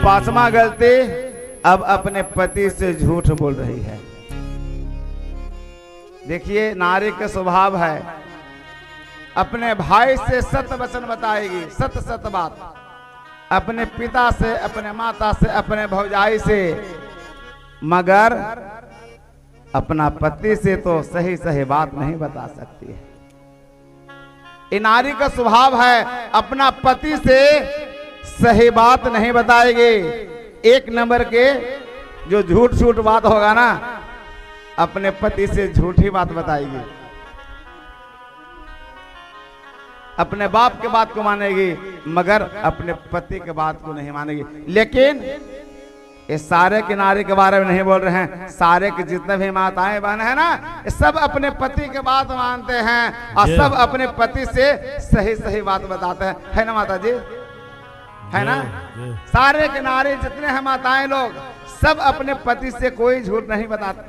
पांचवा गलती, अब अपने पति से झूठ बोल रही है। देखिए नारी का स्वभाव है, अपने भाई से सत्य वचन बताएगी, सत्य सत्य बात, अपने पिता से, अपने माता से, अपने भौजाई से, मगर अपना पति से तो सही सही बात नहीं बता सकती है। ये नारी का स्वभाव है, अपना पति से सही बात नहीं बताएगी। एक नंबर के जो झूठ झूठ बात होगा ना, अपने पति से झूठी बात बताएगी। अपने बाप के बात को मानेगी, मगर अपने पति के बात को नहीं मानेगी। लेकिन ये सारे के नारी के बारे में नहीं बोल रहे हैं, सारे के जितने भी माताएं बहन है ना, ये सब अपने पति के बात मानते हैं और सब अपने पति से सही सही बात बताते हैं, है ना माता जी, है ना। सारे के नारी जितने हैं माताएं लोग, सब अपने पति से कोई झूठ नहीं बताते,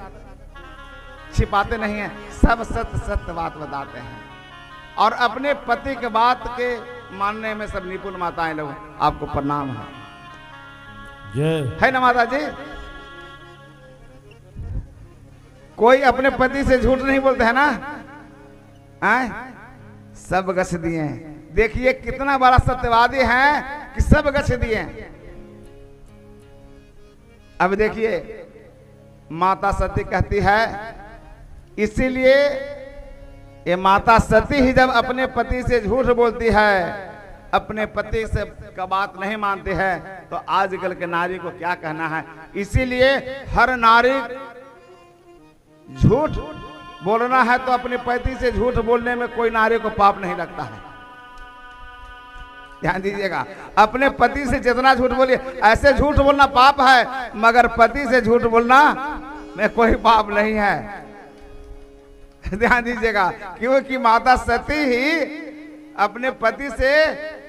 छिपाते नहीं है, सब सत्य सत्य बात बताते हैं और अपने पति के बात के मानने में सब निपुण माताएं लोग। आपको प्रणाम है ना माता जी। कोई अपने पति से झूठ नहीं बोलते है ना, आए? सब गछ दिए। देखिए कितना बड़ा सत्यवादी है कि सब गछ दिए। अब देखिए माता सती कहती है, इसीलिए ये माता सती ही जब अपने पति से झूठ बोलती है, अपने पति से का बात नहीं मानती है, तो आजकल के नारी को क्या कहना है। इसीलिए हर नारी झूठ बोलना है तो अपने पति से झूठ बोलने में कोई नारी को पाप नहीं लगता है। ध्यान दीजिएगा, अपने पति से जितना झूठ बोलिए, ऐसे झूठ बोलना पाप है, मगर पति से झूठ बोलना में कोई पाप नहीं है। ध्यान दीजिएगा, क्योंकि माता सती ही अपने पति से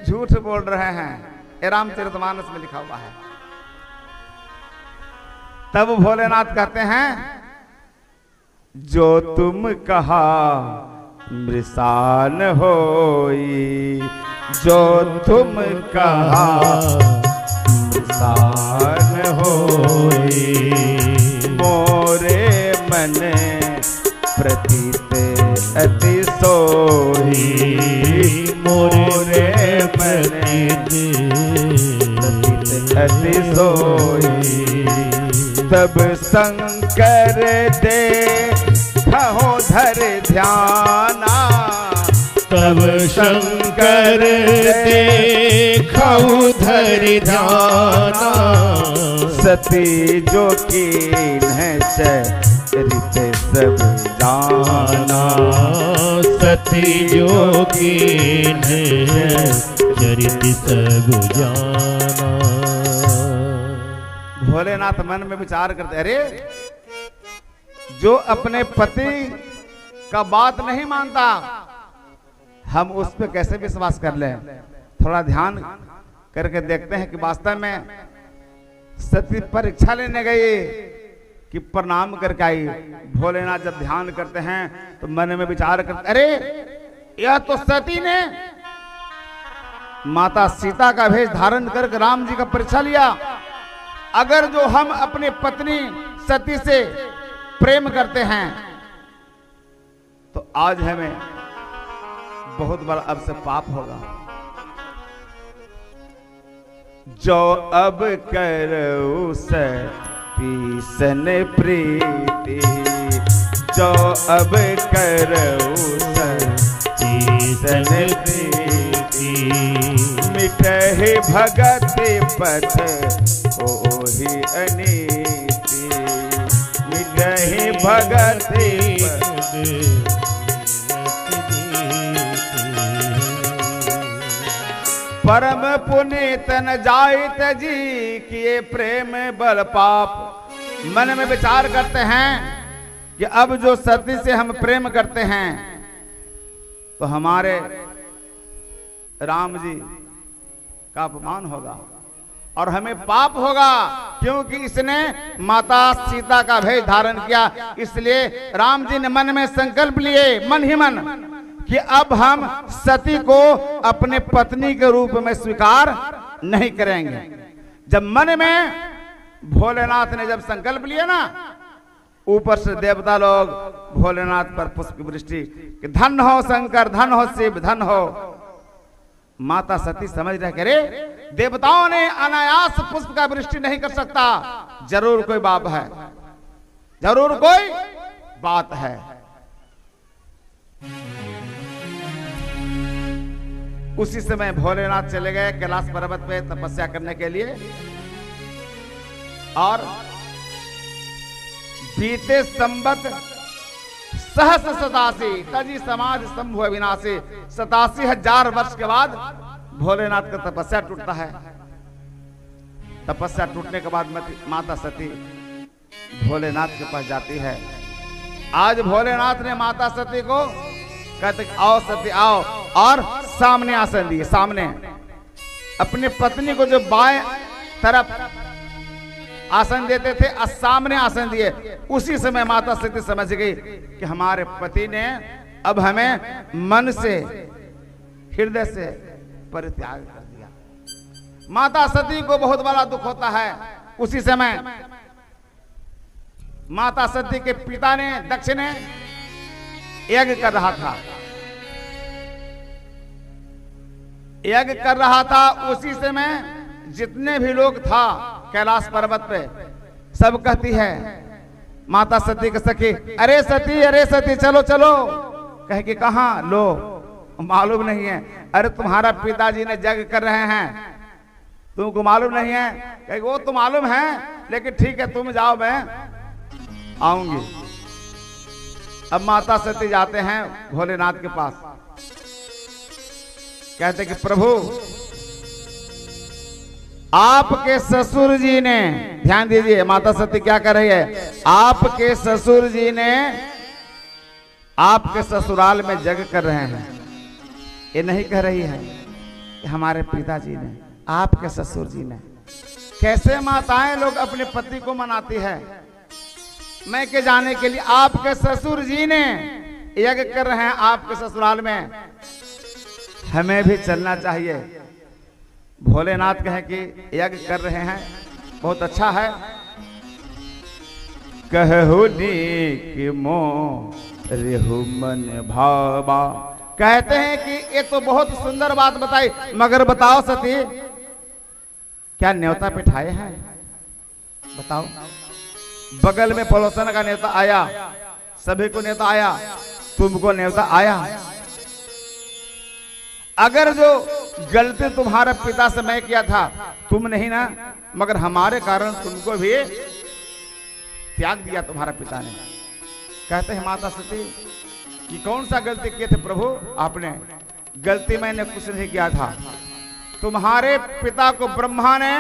झूठ बोल रहे हैं। रामचरितमानस में लिखा हुआ है। तब भोलेनाथ कहते हैं, जो तुम कहा मृषान होई, जो तुम कहा मृषान होई, मोरे मन प्रतीत अति सोई, मोरे प्रतीत अति सोई। तब शंकर दे खहो धर ध्याना, तब शंकर दे खहो धर ध्याना, सती जो कीन है चरित सब जाना, सती जो कीन है चरित सब जाना। भोलेनाथ मन में विचार करते, अरे जो अपने पति का बात नहीं मानता, हम उस पर कैसे विश्वास कर लें। थोड़ा ध्यान करके देखते हैं कि वास्तव में सती परीक्षा लेने गई कि प्रणाम करके आई। भोलेनाथ जब ध्यान करते हैं तो मन में विचार करते, अरे यह तो सती ने माता सीता का भेष धारण करके राम जी का परीक्षा लिया। अगर जो हम अपनी पत्नी सती से प्रेम करते हैं तो आज हमें बहुत बड़ा अब से पाप होगा। जो अब करो सतीसन प्रीति, जो अब करो सतीसन प्रीति, मिटहि भगति पथ ओहि अनीति, मिटहि भगति परम पुनीत न जाइत जी, किए प्रेम बल पाप। मन में विचार करते हैं कि अब जो सती से हम प्रेम करते हैं तो हमारे राम जी का अपमान होगा और हमें पाप होगा, क्योंकि इसने माता सीता का भेष धारण किया। इसलिए राम जी ने मन में संकल्प लिए, मन ही मन, कि अब हम सती को अपने पत्नी के रूप में स्वीकार नहीं करेंगे। जब मन में भोलेनाथ ने जब संकल्प लिया ना, ऊपर से देवता लोग भोलेनाथ पर पुष्प वृष्टि कि धन हो शंकर, धन हो शिव, धन हो। माता सती समझ रहे करे देवताओं ने अनायास पुष्प का वृष्टि नहीं कर सकता, जरूर कोई बात है, जरूर कोई बात है। उसी समय भोलेनाथ चले गए कैलाश पर्वत पे तपस्या करने के लिए, और बीते संवत सहस 87 तजी समाज शंभु अविनाशी 87,000 वर्ष के बाद भोलेनाथ का तपस्या टूटता है। तपस्या टूटने के बाद माता सती भोलेनाथ के पास जाती है। आज भोलेनाथ ने माता सती को कहते आओ सती आओ, और सामने आसन दिए। सामने अपनी पत्नी को जो बाएं तरफ आसन देते थे, सामने आसन दिए। उसी समय माता सती समझ गई कि हमारे पति ने अब हमें मन से, हृदय से परित्याग कर दिया। माता सती को बहुत बड़ा दुख होता है। उसी समय माता सती के पिता ने, दक्ष ने यज्ञ कर रहा था, यज्ञ कर रहा था। उसी समय जितने भी लोग था कैलाश पर्वत पे, सब कहती है माता सती के सखी, अरे सती चलो चलो। कहे कि कहां? लो मालूम नहीं है। अरे तुम्हारा पिताजी ने यज्ञ कर रहे हैं, तुमको मालूम नहीं है? कहे वो तो मालूम है, लेकिन ठीक है तुम जाओ, मैं आऊंगी। अब माता सती जाते हैं भोलेनाथ के पास, कहते कि प्रभु आपके ससुर जी ने, ध्यान दीजिए माता सती क्या कर रही है, आपके ससुर जी ने आपके ससुराल में यज्ञ कर रहे हैं। ये नहीं कह रही है कि हमारे पिताजी ने, आपके ससुर जी ने। कैसे माताएं लोग अपने पति को मनाती है, मैं के जाने के लिए आपके ससुर जी ने यज्ञ कर रहे हैं आपके ससुराल में, हमें भी चलना चाहिए। भोलेनाथ कहे कि यज्ञ कर रहे हैं, बहुत अच्छा है। कहु नीक मोह रेहु मन भावा, कहते हैं कि ये तो बहुत सुंदर बात बताई, मगर बताओ सती क्या न्योता पिठाए हैं? बताओ। बगल में पड़ोसन का न्योता आया, सभी को न्योता आया, तुमको न्योता आया। अगर जो गलती तुम्हारे पिता से मैं किया था, तुम नहीं ना, मगर हमारे कारण तुमको भी त्याग दिया तुम्हारे पिता ने। कहते हैं माता सती कि कौन सा गलती किए थे प्रभु आपने? गलती मैंने कुछ नहीं किया था। तुम्हारे पिता को ब्रह्मा ने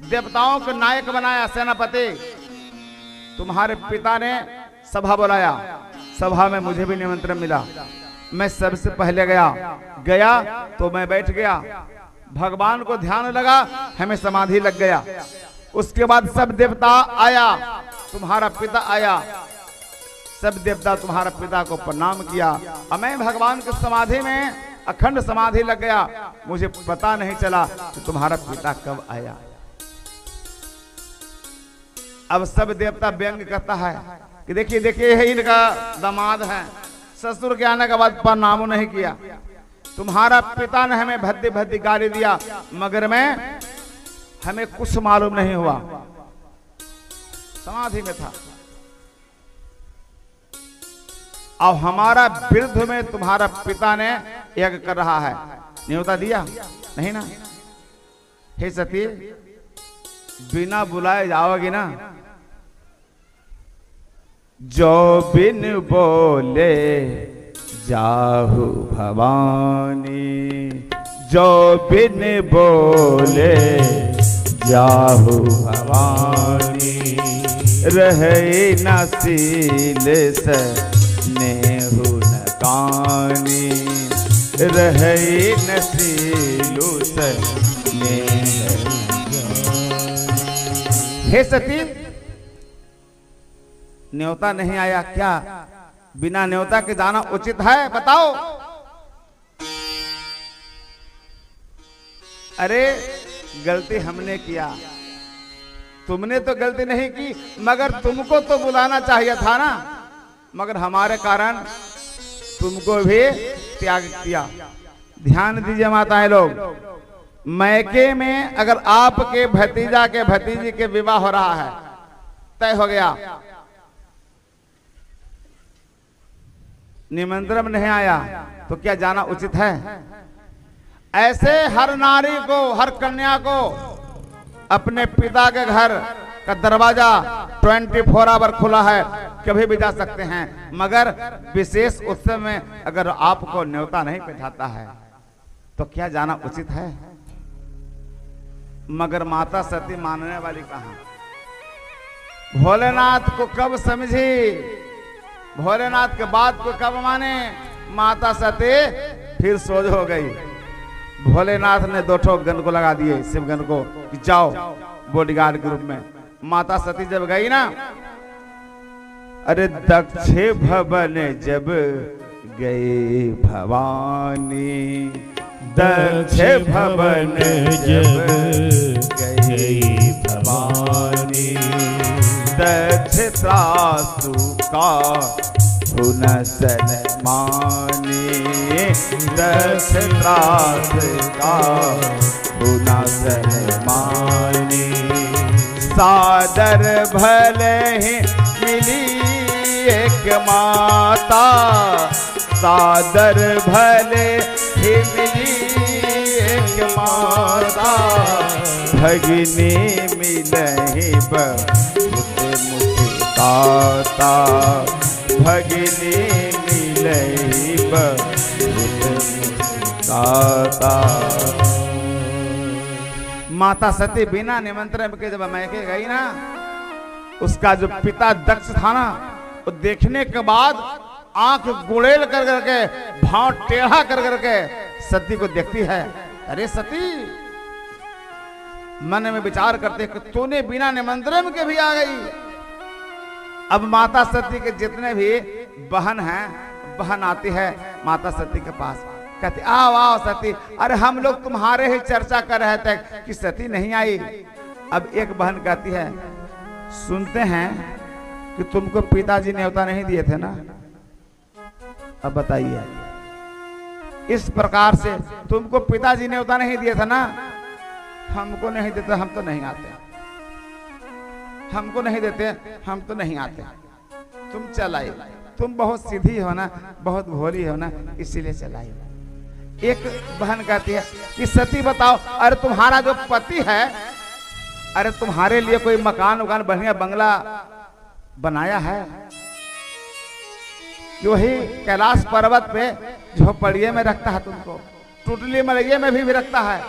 देवताओं को नायक बनाया, सेनापति। तुम्हारे पिता ने सभा बुलाया, सभा में मुझे भी निमंत्रण मिला, मैं सबसे पहले गया तो मैं बैठ गया, भगवान को ध्यान लगा, हमें समाधि लग गया। उसके बाद सब देवता आया, तुम्हारा पिता आया, सब देवता तुम्हारा पिता को प्रणाम किया, और मैं भगवान की समाधि में अखंड समाधि लग गया। मुझे पता नहीं चला कि तुम्हारा पिता कब आया। अब सब देवता व्यंग करता है कि देखिए देखिए है इनका दामाद है, ससुर के आने के बाद प्रणाम नहीं किया। तुम्हारा पिता ने हमें भद्दी भद्दी गाली दिया, मगर मैं हमें कुछ मालूम नहीं हुआ, समाधि में था। अब हमारा विरुद्ध में तुम्हारा पिता ने यज्ञ कर रहा है, न्योता दिया नहीं ना? हे सती, बिना बुलाए जाओगी ना? जो बिन बोले जाहु भवानी, जो बिन बोले जाहु भवानी, रहे न सील से नेहु न कानी, रहे न सीलु से नेहु। हे सती, न्योता नहीं आया क्या? बिना न्योता के जाना उचित है? बताओ। अरे गलती हमने किया, तुमने तो गलती नहीं की, मगर तुमको तो बुलाना चाहिए था ना, मगर हमारे कारण तुमको भी त्याग किया। ध्यान दीजिए माताएं लोग, मैके में अगर आपके भतीजा के भतीजी के विवाह हो रहा है, तय हो गया, निमंत्रण नहीं आया, तो क्या जाना उचित है? ऐसे हर नारी को, हर कन्या को अपने पिता के घर का दरवाजा 24 आवर खुला है, कभी भी जा सकते हैं, मगर विशेष उत्सव में अगर आपको न्योता नहीं बैठाता है तो क्या जाना उचित है? मगर माता सती मानने वाली कहां? भोलेनाथ को कब समझी, भोलेनाथ के बात को कब माने? माता सती फिर सोच हो गई। भोलेनाथ ने 2 गन को लगा दिए, शिवगन को, कि जाओ बॉडीगार्ड के रूप में। माता सती जब गई ना, अरे दक्ष भवन जब गई भवानी, दक्ष भवन जब गई भवानी, दक्ष त्रासु का पुनसन मानी, दक्ष त्रास का पुनसन मानी, सादर भले ही मिली एक माता, सादर भले ही मिली एक माता, भगिनी मिलही बहुत मुस्काता, भगिनी मिलही बहुत मुस्काता। माता सती बिना निमंत्रण के जब मैके गई ना, उसका जो पिता दक्ष था ना, वो देखने के बाद आंख गुड़ेल कर करके, भाव टेढ़ा कर करके सती को देखती है। अरे सती, मन में विचार करते कि तूने बिना निमंत्रण के भी आ गई। अब माता सती के जितने भी बहन हैं, बहन आती है माता सती के पास, कहती आओ आओ सती, अरे हम लोग तुम्हारे ही चर्चा कर रहे थे कि सती नहीं आई। अब एक बहन कहती है, सुनते हैं कि तुमको पिताजी न्योता नहीं दिए थे ना, अब बताइए, इस प्रकार से तुमको पिताजी न्योता नहीं दिए थे ना, हमको नहीं देते हम तो नहीं आते, हमको नहीं देते हम तो नहीं आते, तुम चलाई, तुम बहुत सीधी हो ना, बहुत भोली हो ना, इसीलिए चलाई। एक बहन कहती है कि सती बताओ, अरे तुम्हारा जो पति है, अरे तुम्हारे लिए कोई मकान उकान बढ़िया बंगला बनाया है कि वही कैलाश पर्वत पे झोपड़िए में रखता है तुमको, टुटली मलइये में भी रखता है।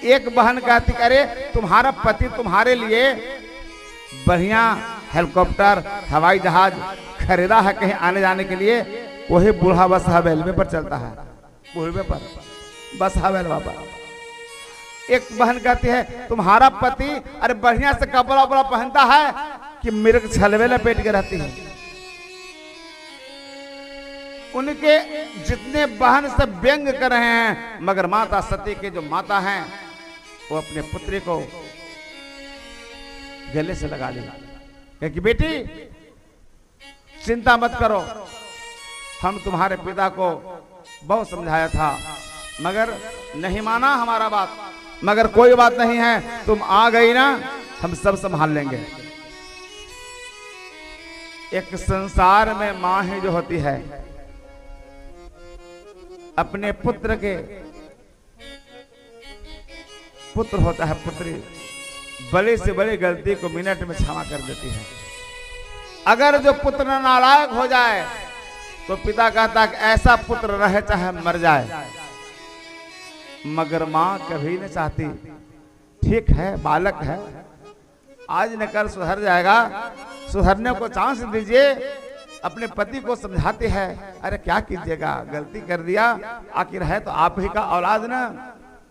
एक बहन कहती, अरे तुम्हारा पति तुम्हारे लिए बढ़िया हेलीकॉप्टर, हवाई जहाज खरीदा है कहीं आने जाने के लिए, वही बूढ़ा बस हवेली पर चलता है, बूढ़े पर बस हवेली बाबा। एक बहन कहती है, तुम्हारा पति अरे बढ़िया से कपड़ा उपड़ा पहनता है कि मिर्ग छलवे लपेट के रहती है। उनके जितने बहन सब व्यंग कर रहे हैं, मगर माता सती के जो माता हैं, वो अपने पुत्री को गले से लगा ली कि बेटी चिंता मत करो, हम तुम्हारे पिता को बहुत समझाया था, मगर नहीं माना हमारा बात, मगर कोई बात नहीं है, तुम आ गई ना, हम सब संभाल लेंगे। एक संसार में मां ही जो होती है, अपने पुत्र के, पुत्र होता है पुत्री, बड़ी से बड़ी गलती को मिनट में क्षमा कर देती है। अगर जो पुत्र नालायक हो जाए तो पिता कहता है कि ऐसा पुत्र रहे चाहे मर जाए, मगर मां कभी नहीं चाहती, ठीक है बालक है, आज न कल सुधर जाएगा, सुधरने को चांस दीजिए। अपने पति को समझाती है, अरे क्या कीजिएगा, गलती कर दिया, आखिर है तो आप ही का औलाद ना,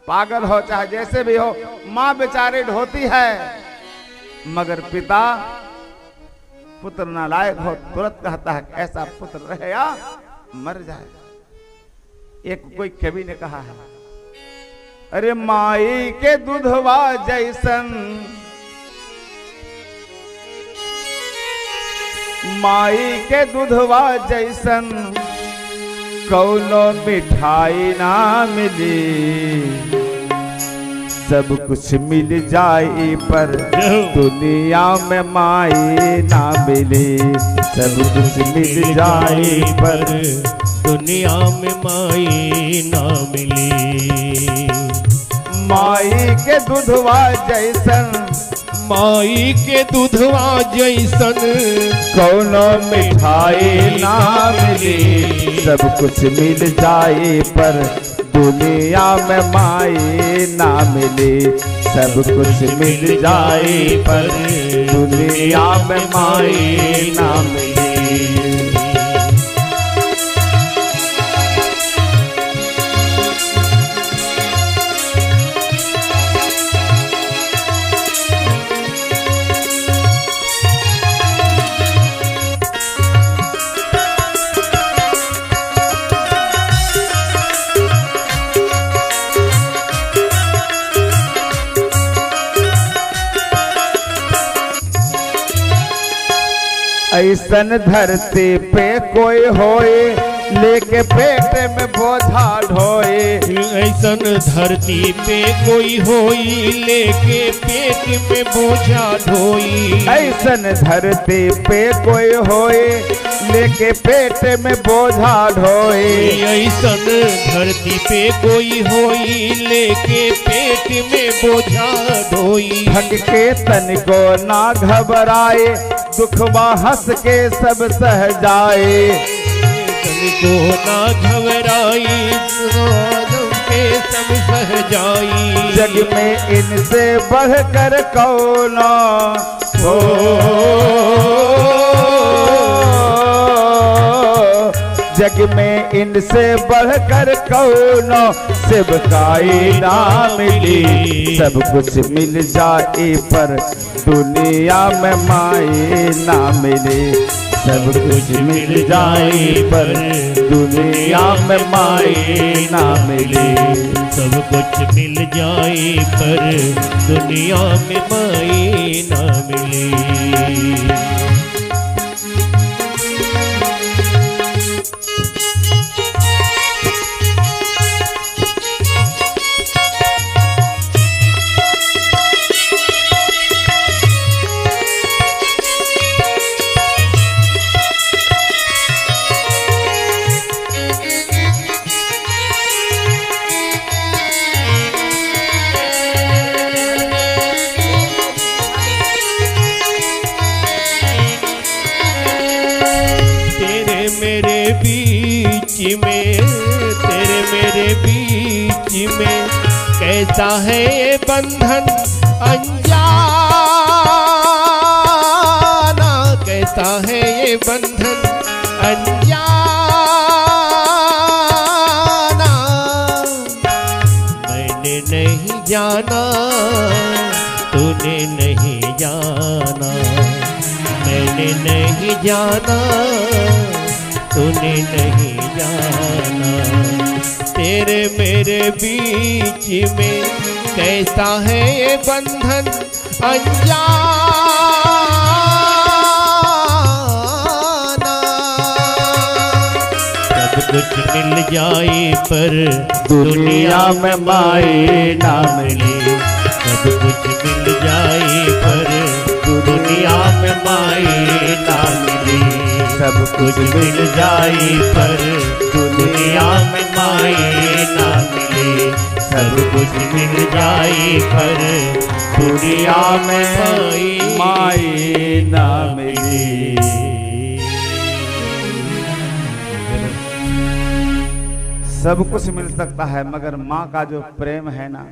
पागल हो चाहे जैसे भी हो, मां बेचारी ढोती है, मगर पिता पुत्र नालायक हो तुरंत कहता है ऐसा पुत्र रहे या मर जाए। एक कोई कवि ने कहा है, अरे माई के दूधवा जैसन, माई के दूधवा जैसन कौनो मिठाई ना मिली। सब कुछ मिल जाए पर दुनिया में माई ना मिली। सब कुछ मिल जाए पर दुनिया में माई ना मिली। माई के दूधवा जैसन, माई के दूधवा जैसन कौनो मिठाई ना मिली। सब कुछ मिल जाए पर दुनिया में माई ना मिली। सब कुछ मिल जाए पर दुनिया में माई ना मिली। ऐसन धरती पे कोई होए लेके पेट में बोझा ढोए। ऐसन धरती पे कोई होई लेके पेट में बोझा ढोई। ऐसन धरती पे कोई होए लेके पेट में बोझा ढोए। ऐसन धरती पे कोई होई लेके पेट में बोझा ढोई। भटके तन को ना घबराए, दुखवा हंस के सब सह जाए। तन को ना घबराई, के सब सह जाई। जग में इनसे बढ़कर कौनो हो, जग में इनसे बढ़कर कौनो सेवकाई ना मिली। सब कुछ मिल जाए पर दुनिया में माई ना मिली। सब कुछ मिल जाए पर दुनिया में माई ना मिली। सब कुछ मिल जाए पर दुनिया में माई ना मिली। तेरे मेरे बीच में कैसा है ये बंधन अनजाना। कैसा है ये बंधन अनजाना। मैंने नहीं जाना, तूने नहीं जाना। मैंने नहीं जाना, तूने नहीं जाना। तेरे मेरे बीच में कैसा है ये बंधन अनजाना। सब कुछ मिल जाए पर दुनिया में माई ना मिली। सब कुछ मिल जाए पर दुनिया में माई ना मिली। सब कुछ मिल जाए पर दुनिया में माई ना मिली। सब कुछ मिल जाए पर दुनिया में माई ना मिली। सब कुछ मिल सकता है मगर माँ का जो प्रेम है ना,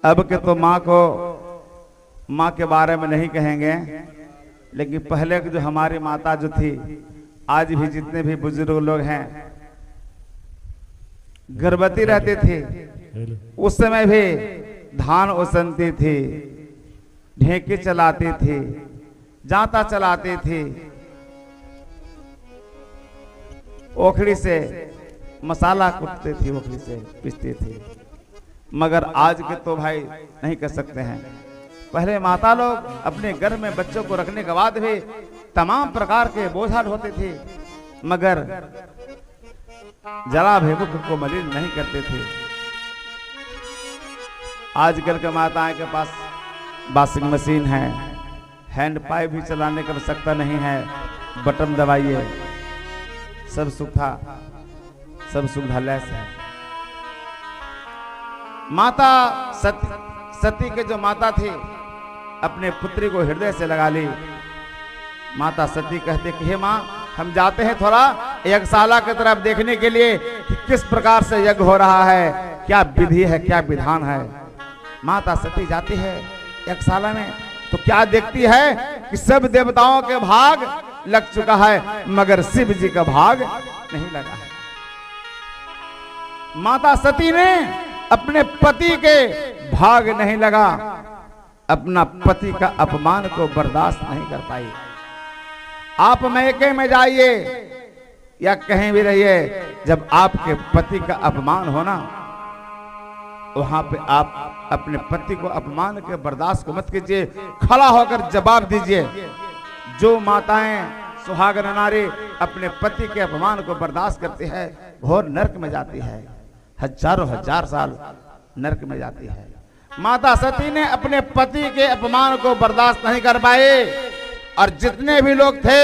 अब के तो माँ को माँ के बारे में नहीं कहेंगे, लेकिन पहले की जो हमारी माता जो थी, आज भी जितने भी बुजुर्ग लोग हैं गर्भवती रहती थी, उस समय भी धान ओसनती थी, ढेंकी चलाती थी, जांता चलाती थी, ओखड़ी से मसाला कूटते थे, ओखली से पीसते थे। मगर आज के तो भाई नहीं कर सकते हैं। पहले माता लोग अपने घर में बच्चों को रखने के बाद भी तमाम प्रकार के बोझा ढोते थे, मगर जरा भी मुख को मलिन नहीं करते थे। आजकल के माताएं के पास वॉशिंग मशीन है, हैंड पाइप भी चलाने की आवश्यकता नहीं है, बटन दबाइए, सब सुविधा लैस है। माता सती के जो माता थी अपने पुत्री को हृदय से लगा ली। माता सती कहते कि हे माँ, हम जाते हैं थोड़ा यज्ञशाला की तरफ देखने के लिए कि किस प्रकार से यज्ञ हो रहा है, क्या विधि है, क्या विधान है। माता सती जाती है यज्ञशाला में, तो क्या देखती है कि सब देवताओं के भाग लग चुका है, मगर शिव जी का भाग नहीं लगा है। माता सती ने अपने पति के भाग नहीं लगा, अपना पति का अपमान को बर्दाश्त नहीं कर पाई। आप मैके में जाइए या कहीं भी रहिए, जब आपके पति का अपमान होना, वहां पे आप अपने पति को अपमान के बर्दाश्त को मत कीजिए, खड़ा होकर जवाब दीजिए। जो माताएं सुहागन नारी अपने पति के अपमान को बर्दाश्त करती है, घोर नरक में जाती है, हजारों हजार साल नरक में जाती है। माता सती ने अपने पति के अपमान को बर्दाश्त नहीं कर पाए, और जितने भी लोग थे,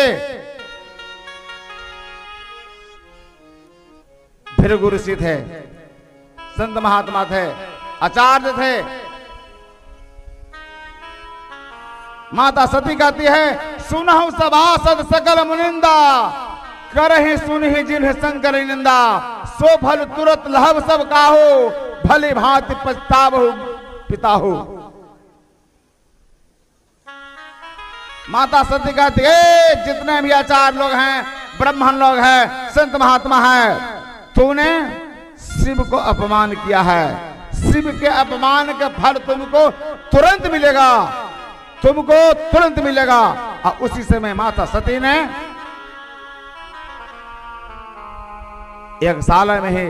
भृगु ऋषि थे, संत महात्मा थे, आचार्य थे, माता सती कहती है सुनहु सभासद सकल मुनिंदा, करहि सुनहि जिन्ह शंकर निंदा, सो फल तुरत लहब सब काहो, भली भांति पछतावहु पिताहु। माता सती कहती है जितने भी आचार्य लोग हैं, ब्राह्मण लोग हैं, संत महात्मा हैं, तूने शिव को अपमान किया है, शिव के अपमान का फल तुमको तुरंत मिलेगा, तुमको तुरंत मिलेगा। और उसी समय माता सती ने यज्ञशाला में ही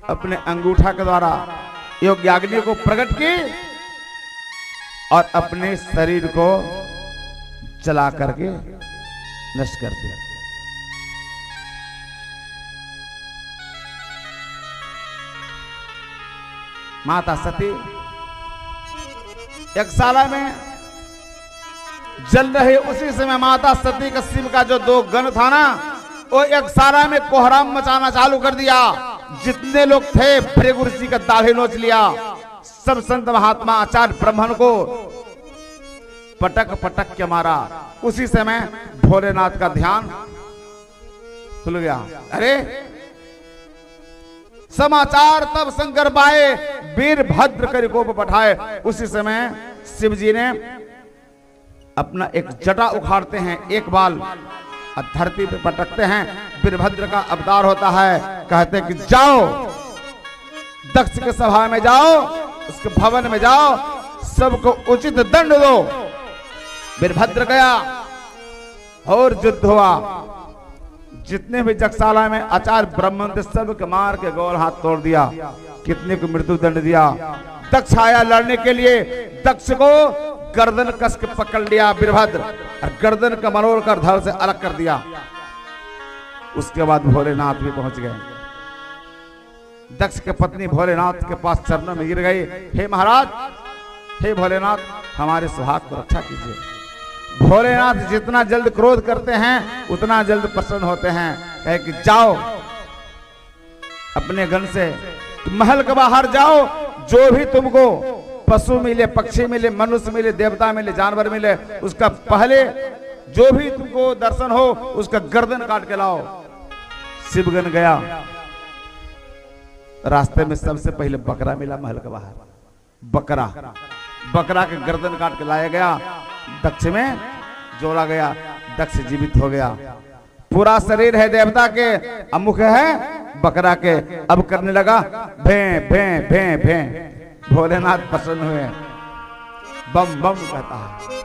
अपने अंगूठा के द्वारा यज्ञाग्नि को प्रकट की और अपने शरीर को जला करके नष्ट कर दिया। माता सती यज्ञशाला में जल रहे, उसी समय माता सती का शिव का जो दो गण था ना, वो यज्ञशाला में कोहराम मचाना चालू कर दिया। जितने लोग थे भृगु ऋषि का दाढ़ी नोच लिया, सब संत महात्मा आचार्य ब्राह्मण को पटक पटक के मारा। उसी समय भोलेनाथ का ध्यान खुल गया। अरे समाचार तब शंकर पाए, वीरभद्र कर कोप पठाए। उसी समय शिव जी ने अपना एक जटा उखाड़ते हैं, एक बाल और धरती पे पटकते हैं। वीरभद्र का अवतार होता है, कहते हैं कि जाओ दक्ष के सभा में जाओ, उसके भवन में जाओ, सबको उचित दंड दो। वीरभद्र गया और युद्ध हुआ। जितने भी यज्ञशाला में आचार्य ब्राह्मण थे, सबके मार के गोल हाथ तोड़ दिया, कितने को मृत्यु दंड दिया। दक्ष आया लड़ने के लिए, दक्ष को गर्दन कस के पकड़ लिया वीरभद्र, और गर्दन का मरोड़ कर धड़ से अलग कर दिया। उसके बाद भोलेनाथ भी पहुंच गए। दक्ष के पत्नी भोलेनाथ के पास चरणों में गिर गई, हे महाराज, हे भोलेनाथ, हमारे सुहाग को रक्षा कीजिए। भोलेनाथ जितना जल्द क्रोध करते हैं उतना जल्द प्रसन्न होते हैं। कहे कि जाओ अपने गण से महल के बाहर जाओ, जो भी तुमको पशु मिले, पक्षी मिले, मनुष्य मिले, देवता मिले, जानवर मिले, उसका पहले जो भी तुमको दर्शन हो उसका गर्दन काट के लाओ। शिवगण गया, रास्ते में सबसे पहले बकरा मिला महल के बाहर। बकरा के गर्दन काट के लाया गया, दक्ष में जोड़ा गया, दक्ष जीवित हो गया। पूरा शरीर है देवता के, अब मुख है बकरा के। अब करने लगा भे भे भे भे। भोलेनाथ प्रसन्न हुए, बम बम कहता है।